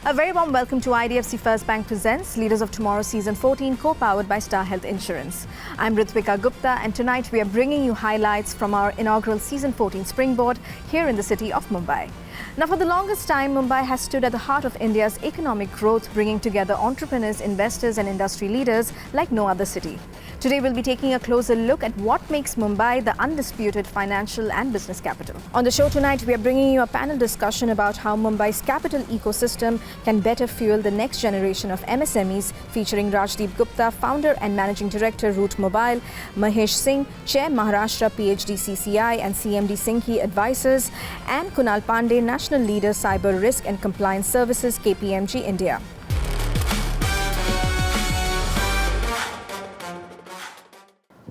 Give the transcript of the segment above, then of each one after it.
A very warm welcome to IDFC First Bank Presents Leaders of Tomorrow Season 14, co-powered by Star Health Insurance. I'm Ritwika Gupta, and tonight we are bringing you highlights from our inaugural Season 14 Springboard here in the city of Mumbai. Now, for the longest time, Mumbai has stood at the heart of India's economic growth, bringing together entrepreneurs, investors and industry leaders like no other city. Today, we'll be taking a closer look at what makes Mumbai the undisputed financial and business capital. On the show tonight, we are bringing you a panel discussion about how Mumbai's capital ecosystem can better fuel the next generation of MSMEs, featuring Rajdip Gupta, founder and managing director, Route Mobile, Mahesh Singh, chair, Maharashtra PHDCCI and CMD Singhi Advisors, and Kunal Pande, national leader, cyber risk and compliance services, KPMG India.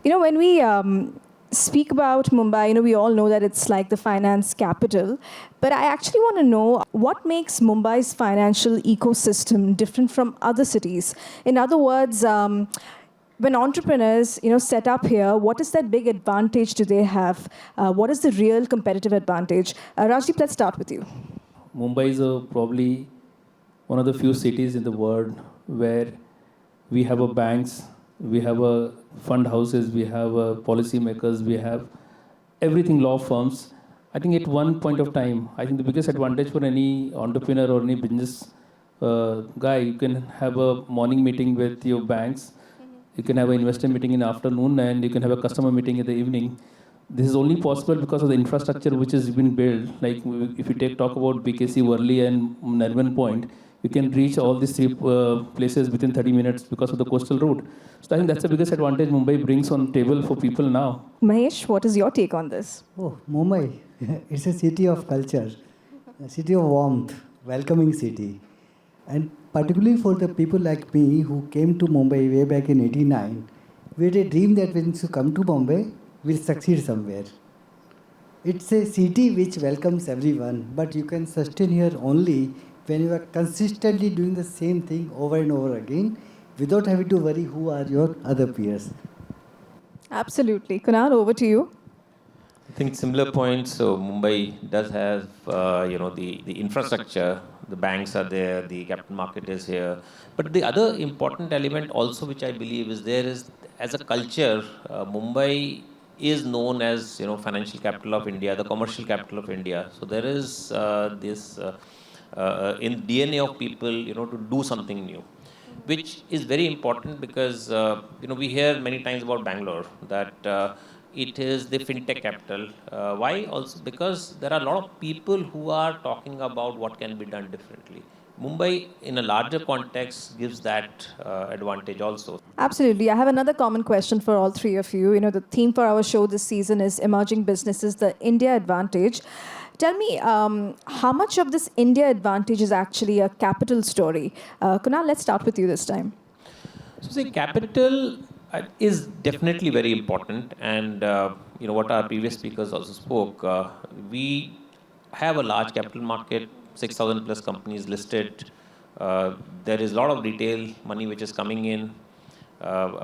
You know, when we speak about Mumbai, we all know that it's like the finance capital. But I actually want to know what makes Mumbai's financial ecosystem different from other cities. In other words, when entrepreneurs, set up here, what is that big advantage do they have? What is the real competitive advantage? Rajdip, let's start with you. Mumbai is probably one of the few cities in the world where we have a banks, we have a fund houses, we have policy makers, we have everything, law firms. I think at one point of time, I think the biggest advantage for any entrepreneur or any business guy, you can have a morning meeting with your banks, you can have an investor meeting in the afternoon, and you can have a customer meeting in the evening. This is only possible because of the infrastructure which has been built. Like if you talk about BKC, Worli and Narvan Point, you can reach all these three places within 30 minutes because of the coastal route. So I think that's the biggest advantage Mumbai brings on the table for people now. Mahesh, what is your take on this? Oh, Mumbai, it's a city of culture, a city of warmth, welcoming city. And particularly for the people like me who came to Mumbai way back in '89, we had a dream that when you come to Mumbai, we'll succeed somewhere. It's a city which welcomes everyone, but you can sustain here only when you are consistently doing the same thing over and over again without having to worry who are your other peers. Absolutely. Kunal, over to you. I think similar points. So Mumbai does have, the infrastructure. The banks are there. The capital market is here. But the other important element also, which I believe is there, is as a culture, Mumbai is known as financial capital of India, the commercial capital of India. So there is this in DNA of people, to do something new, which is very important because we hear many times about Bangalore that it is the fintech capital. Why? Also because there are a lot of people who are talking about what can be done differently. Mumbai, in a larger context, gives that advantage also. Absolutely. I have another common question for all three of you. The theme for our show this season is Emerging Businesses, the India Advantage. Tell me, how much of this India advantage is actually a capital story? Kunal, let's start with you this time. So, see, capital is definitely very important. And, what our previous speakers also spoke, we have a large capital market, 6,000 plus companies listed. There is a lot of retail money which is coming in.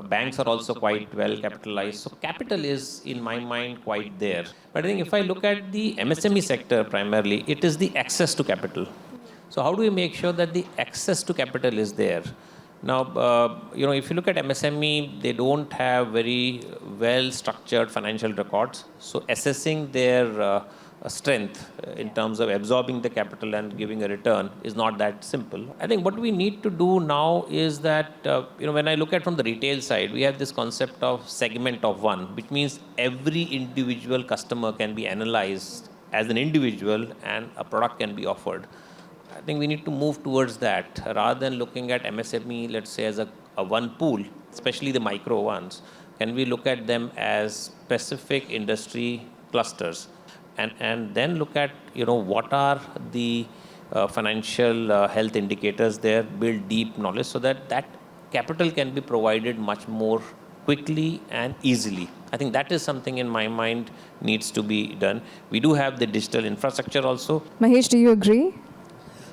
Banks are also quite well capitalized. So capital is, in my mind, quite there. But I think if I look at the MSME sector primarily, it is the access to capital. So how do we make sure that the access to capital is there? Now, if you look at MSME, they don't have very well-structured financial records. So assessing their strength in terms of absorbing the capital and giving a return is not that simple. I think what we need to do now is that, when I look at from the retail side, we have this concept of segment of one, which means every individual customer can be analyzed as an individual and a product can be offered. I think we need to move towards that rather than looking at MSME, let's say, as a one pool, especially the micro ones. Can we look at them as specific industry clusters? And then look at, what are the financial health indicators there, build deep knowledge so that capital can be provided much more quickly and easily. I think that is something in my mind needs to be done. We do have the digital infrastructure also. Mahesh, do you agree?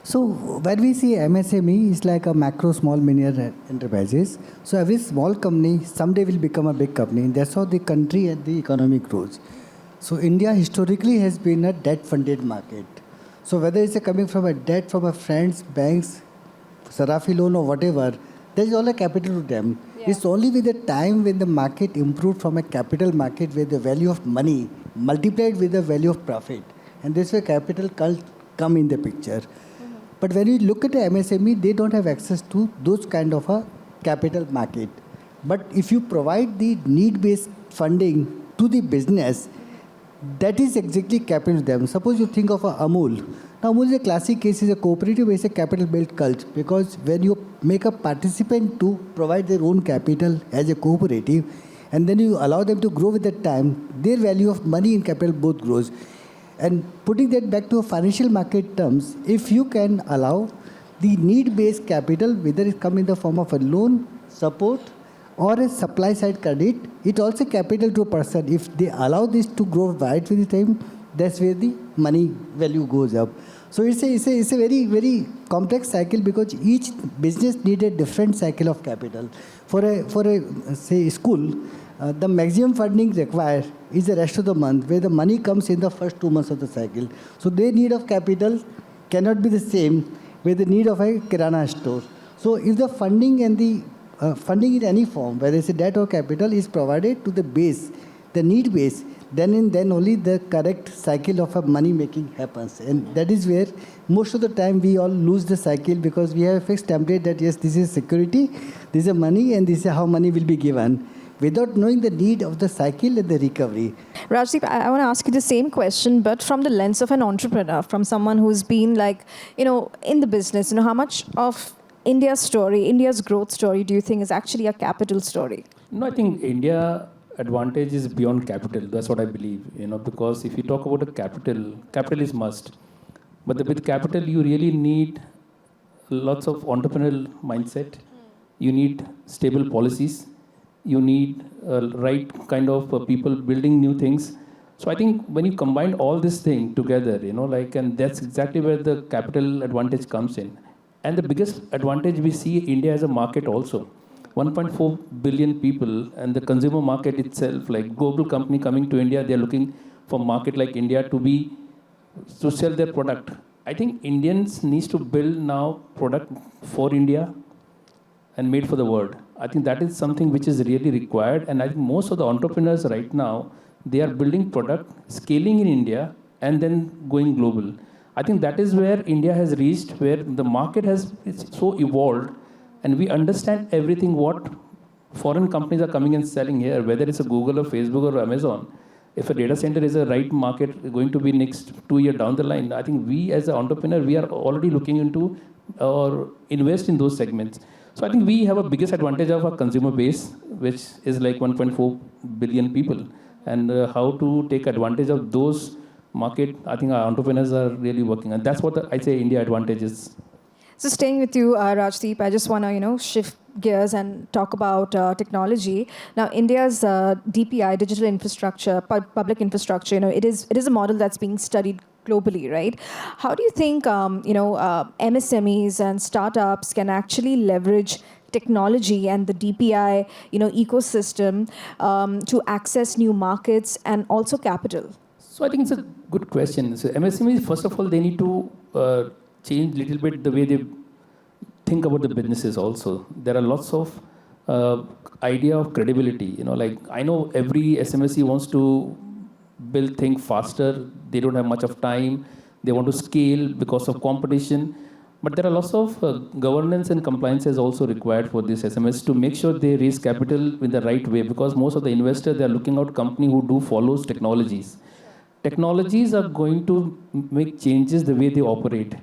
So when we see MSME, it's like a macro, small, mini enterprises. So every small company someday will become a big company. That's how the country and the economy grows. So India historically has been a debt-funded market. So whether it's coming from a debt from a friends, banks, Sarafi loan or whatever, there is all a capital to them. Yeah. It's only with the time when the market improved from a capital market where the value of money multiplied with the value of profit. And this way capital come in the picture. But when you look at the MSME, they don't have access to those kind of a capital market. But if you provide the need-based funding to the business, that is exactly capital to them. Suppose you think of a Amul. Now, Amul is a classic case, is a cooperative, is a capital-built cult. Because when you make a participant to provide their own capital as a cooperative, and then you allow them to grow with the time, their value of money and capital both grows. And putting that back to a financial market terms, if you can allow the need-based capital, whether it come in the form of a loan, support, or a supply-side credit, it also capital to a person. If they allow this to grow right with the time, that's where the money value goes up. So it's a very, very complex cycle because each business needs a different cycle of capital. For a say school, the maximum funding required is the rest of the month, where the money comes in the first 2 months of the cycle. So their need of capital cannot be the same with the need of a kirana store. So if the funding and the funding in any form, whether it's a debt or capital, is provided to the base, the need base, then only the correct cycle of a money making happens. And that is where most of the time we all lose the cycle because we have a fixed template that yes, this is security, this is money, and this is how money will be given, without knowing the need of the cycle and the recovery. Rajdip, I want to ask you the same question, but from the lens of an entrepreneur, from someone who's been in the business, how much of India's story, India's growth story, do you think is actually a capital story? No, I think India advantage is beyond capital. That's what I believe, because if you talk about a capital is must. But with capital, you really need lots of entrepreneurial mindset. You need stable policies. You need right kind of people building new things. So I think when you combine all this thing together, and that's exactly where the capital advantage comes in. And the biggest advantage we see India as a market also. 1.4 billion people, and the consumer market itself, like global company coming to India, they're looking for market like India to sell their product. I think Indians needs to build now product for India and made for the world. I think that is something which is really required, and I think most of the entrepreneurs right now, they are building product, scaling in India, and then going global. I think that is where India has reached, where the market is so evolved, and we understand everything what foreign companies are coming and selling here, whether it's a Google or Facebook or Amazon. If a data center is a right market going to be next 2 years down the line, I think we as an entrepreneur, we are already looking into or invest in those segments. So I think we have a biggest advantage of our consumer base, which is like 1.4 billion people, and how to take advantage of those market. I think our entrepreneurs are really working, and that's what I say India advantage is. So staying with you, Rajdip, I just want to shift gears and talk about technology. Now, India's DPI, digital infrastructure, public infrastructure, it is a model that's being studied globally, right? How do you think MSMEs and startups can actually leverage technology and the DPI ecosystem to access new markets and also capital? So I think it's a good question. So MSMEs, first of all, they need to change a little bit the way they think about the businesses also. There are lots of idea of credibility. I know every SMSE wants to build things faster. They don't have much of time. They want to scale because of competition. But there are lots of governance and compliance is also required for this SMS to make sure they raise capital in the right way, because most of the investors, they are looking out company who do follows technologies. Technologies are going to make changes the way they operate.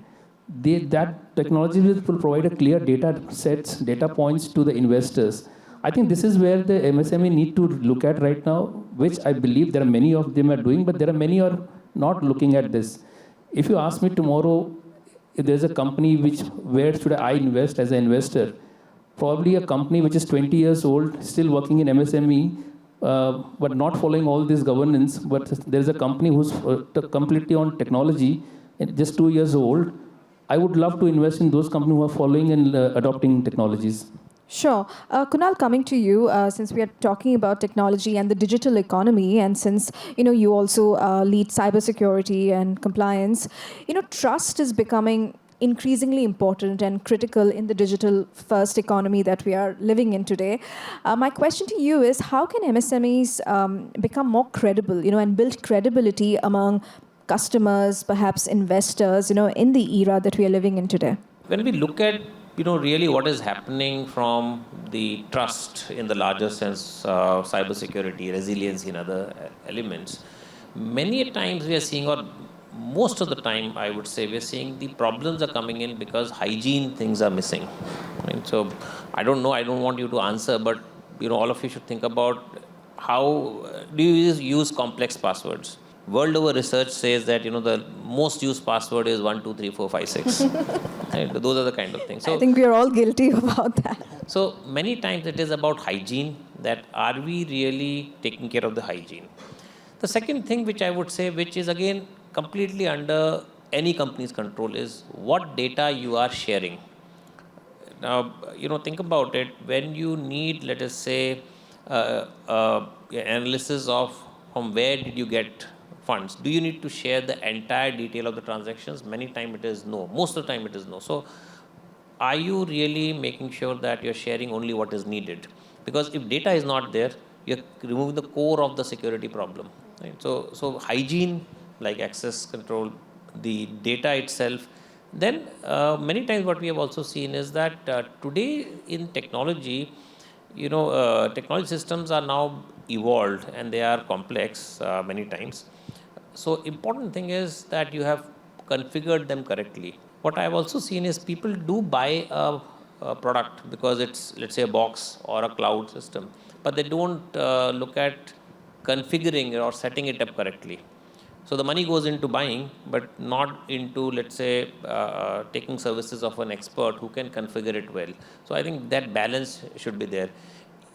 That technology will provide a clear data sets, data points to the investors. I think this is where the MSME need to look at right now, which I believe there are many of them are doing, but there are many are not looking at this. If you ask me tomorrow, if there's a company where should I invest as an investor, probably a company which is 20 years old, still working in MSME, but not following all this governance, but there's a company who's completely on technology, just 2 years old. I would love to invest in those companies who are following and adopting technologies. Sure. Kunal, coming to you, since we are talking about technology and the digital economy, and since you also lead cybersecurity and compliance, trust is becoming increasingly important and critical in the digital first economy that we are living in today. My question to you is, how can MSMEs become more credible, and build credibility among customers, perhaps investors, in the era that we are living in today? When we look at really what is happening from the trust in the larger sense, cybersecurity, resiliency, and other elements, many a times we are seeing, or most of the time I would say, we are seeing the problems are coming in because hygiene things are missing. Right? So I don't know, I don't want you to answer, but all of you should think about how do you use complex passwords. World over research says that the most used password is 1 2 3 4 5 6. Right? Those are the kind of things. So I think we are all guilty about that. So many times it is about hygiene, that are we really taking care of the hygiene. The second thing which I would say, which is again completely under any company's control, is what data you are sharing. Now, think about it. When you need, let us say, analysis of from where did you get funds, do you need to share the entire detail of the transactions? Many times it is no. Most of the time it is no. So are you really making sure that you're sharing only what is needed? Because if data is not there, you're removing the core of the security problem. Right? So hygiene, like access control, the data itself. Then many times what we have also seen is that today in technology, technology systems are now evolved and they are complex many times. So important thing is that you have configured them correctly. What I have also seen is people do buy a product because it's, let's say, a box or a cloud system, but they don't look at configuring or setting it up correctly. So the money goes into buying, but not into, let's say, taking services of an expert who can configure it well. So I think that balance should be there.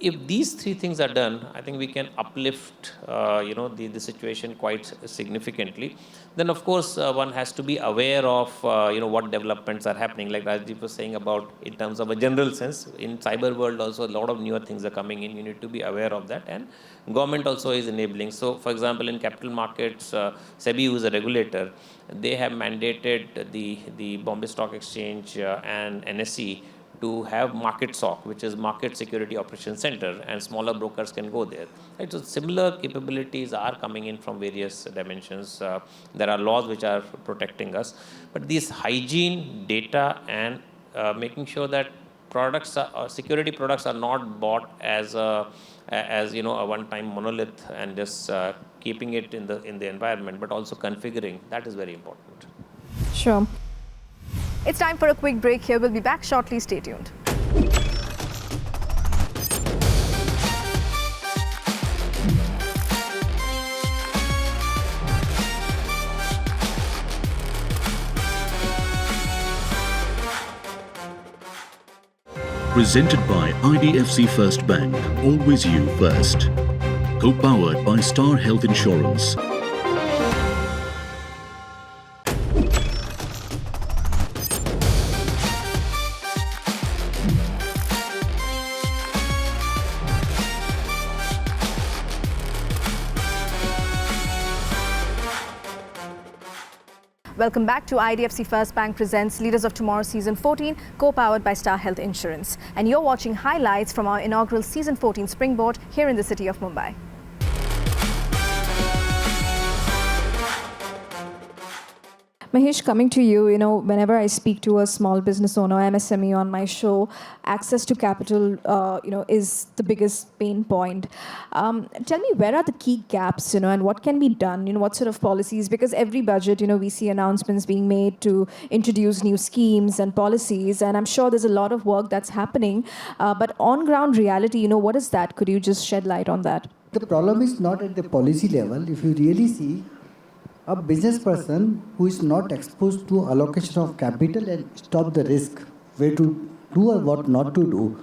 If these three things are done, I think we can uplift, the situation quite significantly. Then, of course, one has to be aware of, what developments are happening. Like Rajdip was saying about, in terms of a general sense, in cyber world also a lot of newer things are coming in. You need to be aware of that, and government also is enabling. So, for example, in capital markets, SEBI, who is a regulator, they have mandated the Bombay Stock Exchange and NSE to have Market SOC, which is Market Security Operations Center, and smaller brokers can go there. Right? So similar capabilities are coming in from various dimensions. There are laws which are protecting us, but these hygiene, data, and making sure that products, security products, are not bought as a one-time monolith and just keeping it in the environment, but also configuring. That is very important. Sure. It's time for a quick break here. We'll be back shortly. Stay tuned. Presented by IDFC First Bank, always you first. Co-powered by Star Health Insurance. Welcome back to IDFC First Bank presents Leaders of Tomorrow Season 14, co-powered by Star Health Insurance. And you're watching highlights from our inaugural Season 14 Springboard here in the city of Mumbai. Mahesh, coming to you, whenever I speak to a small business owner, MSME on my show, access to capital, is the biggest pain point. Tell me, where are the key gaps, and what can be done? What sort of policies? Because every budget, we see announcements being made to introduce new schemes and policies, and I'm sure there's a lot of work that's happening. But on-ground reality, what is that? Could you just shed light on that? The problem is not at the policy level. If you really see, a business person who is not exposed to allocation of capital and stop the risk, where to do or what not to do,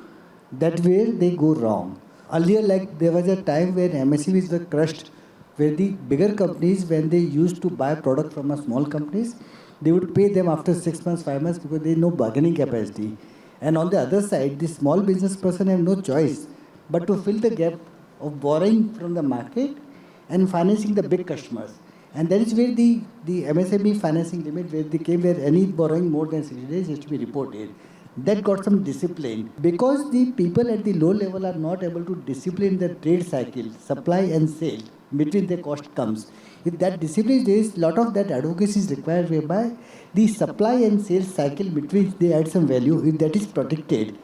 that way they go wrong. Earlier, there was a time when MSMEs were crushed, where the bigger companies, when they used to buy product from a small companies, they would pay them after 6 months, 5 months, because they have no bargaining capacity. And on the other side, the small business person have no choice but to fill the gap of borrowing from the market and financing the big customers. And that is where the MSME financing limit, where they came where any borrowing more than 60 days has to be reported. That got some discipline. Because the people at the low level are not able to discipline the trade cycle, supply and sale, between the cost comes. If that discipline is, lot of that advocacy is required, whereby the supply and sales cycle between they add some value, if that is protected,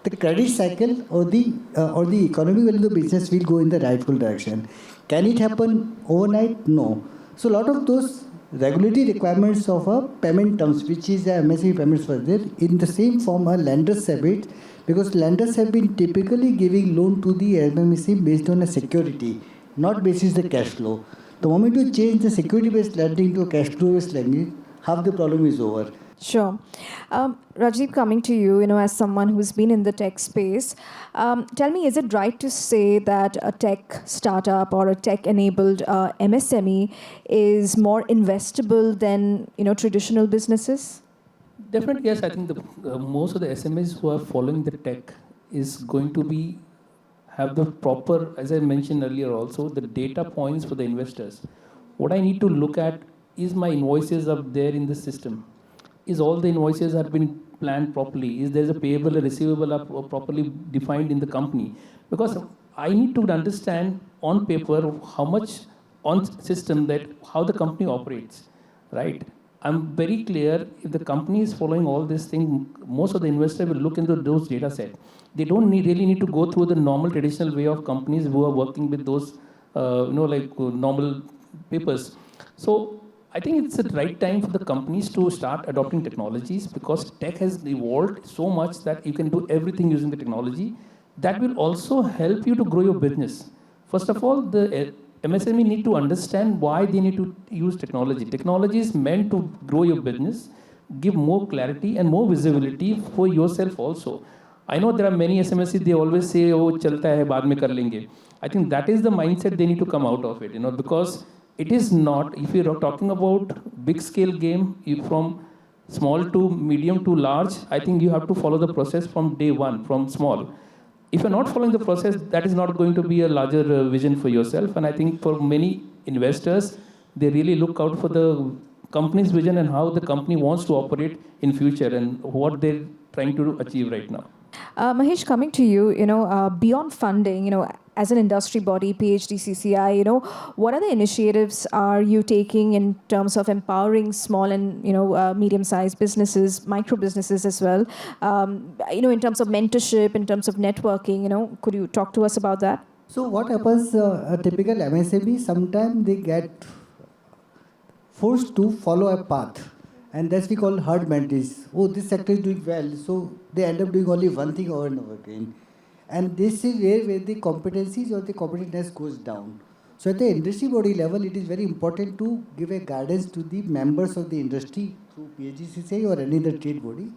the credit cycle or the economic value of the business will go in the rightful direction. Can it happen overnight? No. So a lot of those regulatory requirements of a payment terms, which is a MSME payments for there, in the same form are lenders have it, because lenders have been typically giving loan to the MSME based on a security, not basis the cash flow. The moment you change the security-based lending to a cash flow-based lending, half the problem is over. Sure. Rajdip, coming to you, as someone who's been in the tech space, tell me, is it right to say that a tech startup or a tech-enabled MSME is more investable than, traditional businesses? Definitely, yes. I think most of the SMEs who are following the tech is going to have the proper, as I mentioned earlier also, the data points for the investors. What I need to look at is my invoices up there in the system. Is all the invoices have been planned properly? Is there a payable and receivable are properly defined in the company? Because I need to understand on paper how much on system that how the company operates, right? I'm very clear if the company is following all this thing, most of the investors will look into those data set. They don't really need to go through the normal traditional way of companies who are working with those, normal papers. So I think it's the right time for the companies to start adopting technologies, because tech has evolved so much that you can do everything using the technology. That will also help you to grow your business. First of all, the MSME need to understand why they need to use technology. Technology is meant to grow your business, give more clarity and more visibility for yourself also. I know there are many SMSs, they always say, oh, chalta hai, baad mein kar lenge. I think that is the mindset they need to come out of it, because it is not, if you're talking about big scale game, from small to medium to large, I think you have to follow the process from day one, from small. If you're not following the process, that is not going to be a larger vision for yourself. And I think for many investors, they really look out for the company's vision and how the company wants to operate in future and what they're trying to achieve right now. Mahesh, coming to you, beyond funding, as an industry body, PHDCCI, what other initiatives are you taking in terms of empowering small and, medium-sized businesses, micro businesses as well, in terms of mentorship, in terms of networking, could you talk to us about that? So what happens, a typical MSME, sometimes they get forced to follow a path. And that's we call herd mentality. Oh, this sector is doing well, so they end up doing only one thing over and over again. And this is where the competencies or the competitiveness goes down. So at the industry body level, it is very important to give a guidance to the members of the industry through PHDCCI or any other trade body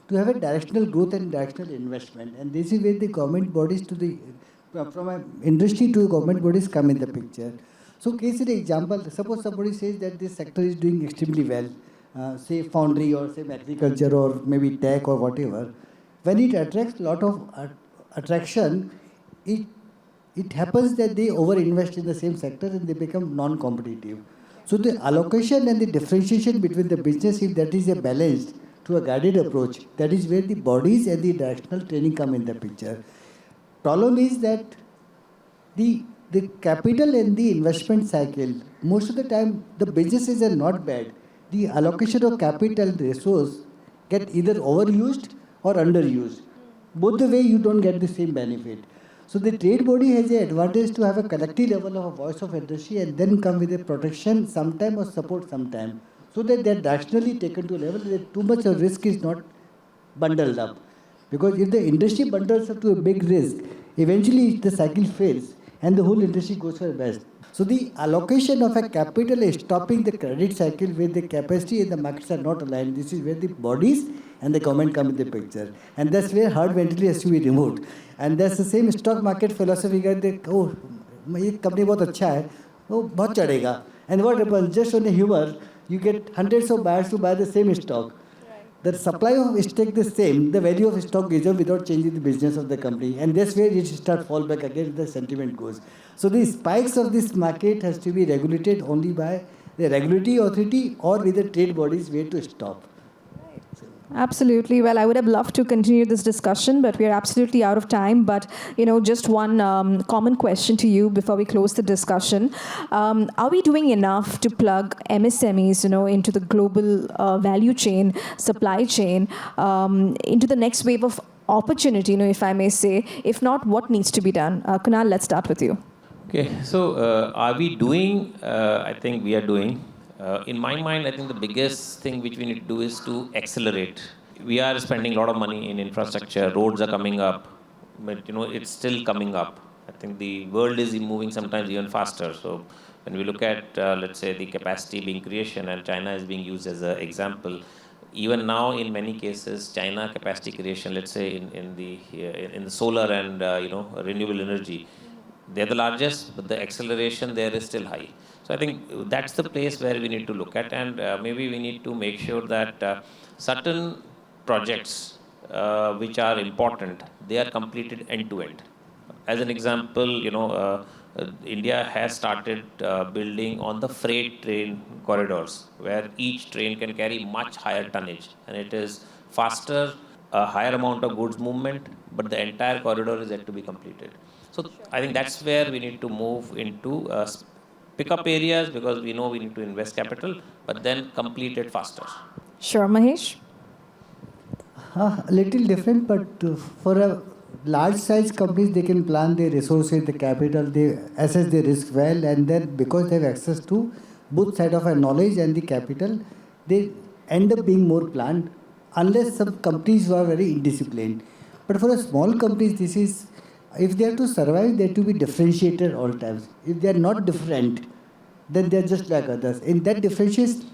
to have a directional growth and directional investment. And this is where the government bodies from an industry to government bodies come in the picture. So case in example, suppose somebody says that this sector is doing extremely well, say foundry or say agriculture or maybe tech or whatever. When it attracts a lot of attraction, it happens that they over-invest in the same sector and they become non-competitive. So the allocation and the differentiation between the business, if that is a balanced to a guided approach, that is where the bodies and the directional training come in the picture. Problem is that the capital and the investment cycle, most of the time the businesses are not bad. The allocation of capital resource get either overused or underused. Both the way you don't get the same benefit. So the trade body has the advantage to have a collective level of a voice of industry and then come with a protection sometime or support sometime. So that they're directionally taken to a level that too much of risk is not bundled up. Because if the industry bundles up to a big risk, eventually the cycle fails and the whole industry goes for a best. So the allocation of a capital is stopping the credit cycle where the capacity and the markets are not aligned. This is where the bodies and the government come in the picture. And that's where herd mentality has to be removed. And that's the same stock market philosophy that, oh, this company is very good, oh, बहुत चढ़ेगा. And what happens? Just on the humor, you get hundreds of buyers to buy the same stock. The supply of stock the same, the value of stock goes up without changing the business of the company. And that's where it starts fall back again, the sentiment goes. So the spikes of this market has to be regulated only by the regulatory authority or with the trade bodies where to stop. Absolutely. Well, I would have loved to continue this discussion, but we are absolutely out of time. But, just one common question to you before we close the discussion. Are we doing enough to plug MSMEs, into the global value chain, supply chain, into the next wave of opportunity, if I may say? If not, what needs to be done? Kunal, let's start with you. Okay, so are we doing? I think we are doing. In my mind, I think the biggest thing which we need to do is to accelerate. We are spending a lot of money in infrastructure. Roads are coming up, but it's still coming up. I think the world is moving sometimes even faster. So when we look at, let's say, the capacity being creation, and China is being used as an example. Even now, in many cases, China capacity creation, let's say in the solar and renewable energy, they're the largest, but the acceleration there is still high. So I think that's the place where we need to look at, and maybe we need to make sure that certain projects which are important, they are completed end to end. As an example, India has started building on the freight train corridors, where each train can carry much higher tonnage, and it is faster, a higher amount of goods movement, but the entire corridor is yet to be completed. So I think that's where we need to move into pick-up areas, because we know we need to invest capital, but then complete it faster. Sure, Mahesh? A little different, but for a large size companies, they can plan their resources, the capital, they assess their risk well, and then because they have access to both side of a knowledge and the capital, they end up being more planned, unless some companies who are very indisciplined. But for a small companies, this is, if they have to survive, they have to be differentiated all times. If they are not different, then they are just like others. In that differentiation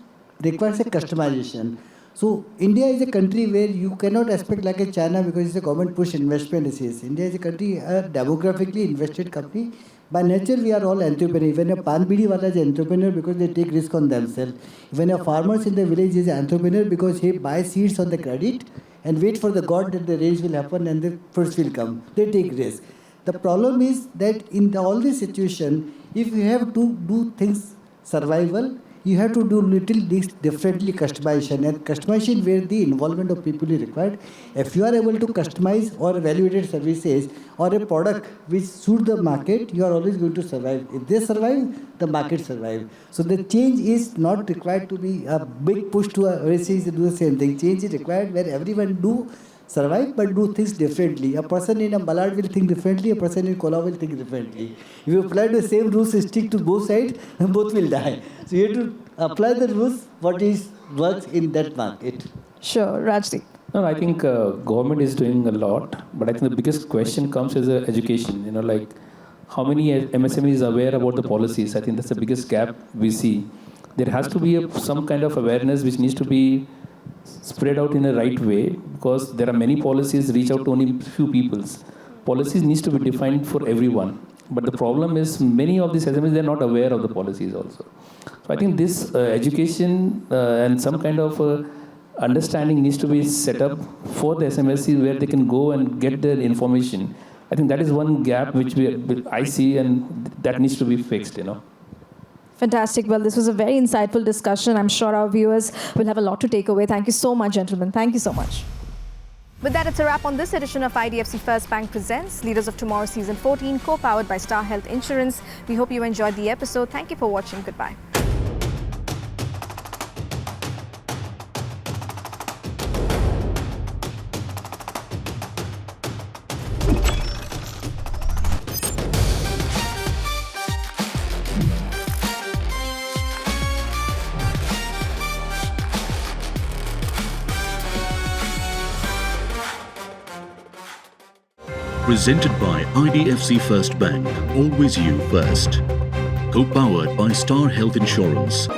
requires a customization. So India is a country where you cannot expect like a China, because it's a government push investment. India is a country, a demographically invested company. By nature, we are all entrepreneurs. Even a pan bidi wala is an entrepreneur because they take risk on themselves. Even a farmer in the village is an entrepreneur because he buys seeds on the credit and wait for the God that the rains will happen and the fruits will come. They take risk. The problem is that in all this situation, if you have to do things survival, you have to do little differently customization, and customization where the involvement of people is required. If you are able to customize or evaluate services or a product which suits the market, you are always going to survive. If they survive, the market survives. So the change is not required to be a big push to overseas to do the same thing. Change is required where everyone do survive but do things differently. A person in a Ballard will think differently, a person in Kola will think differently. If you apply the same rules, stick to both sides, both will die. So you have to apply the rules, what is works in that market. Sure, Rajdip. No, I think government is doing a lot, but I think the biggest question comes as education. Like how many MSMEs are aware about the policies? I think that's the biggest gap we see. There has to be some kind of awareness which needs to be spread out in a right way, because there are many policies reach out to only few peoples. Policies needs to be defined for everyone. But the problem is many of these SMEs, they're not aware of the policies also. So I think this education and some kind of understanding needs to be set up for the SMEs where they can go and get their information. I think that is one gap which I see, and that needs to be fixed, Fantastic. Well, this was a very insightful discussion. I'm sure our viewers will have a lot to take away. Thank you so much, gentlemen. Thank you so much. With that, it's a wrap on this edition of IDFC First Bank Presents Leaders of Tomorrow Season 14, co-powered by Star Health Insurance. We hope you enjoyed the episode. Thank you for watching. Goodbye. Presented by IDFC First Bank, always you first. Co-powered by Star Health Insurance.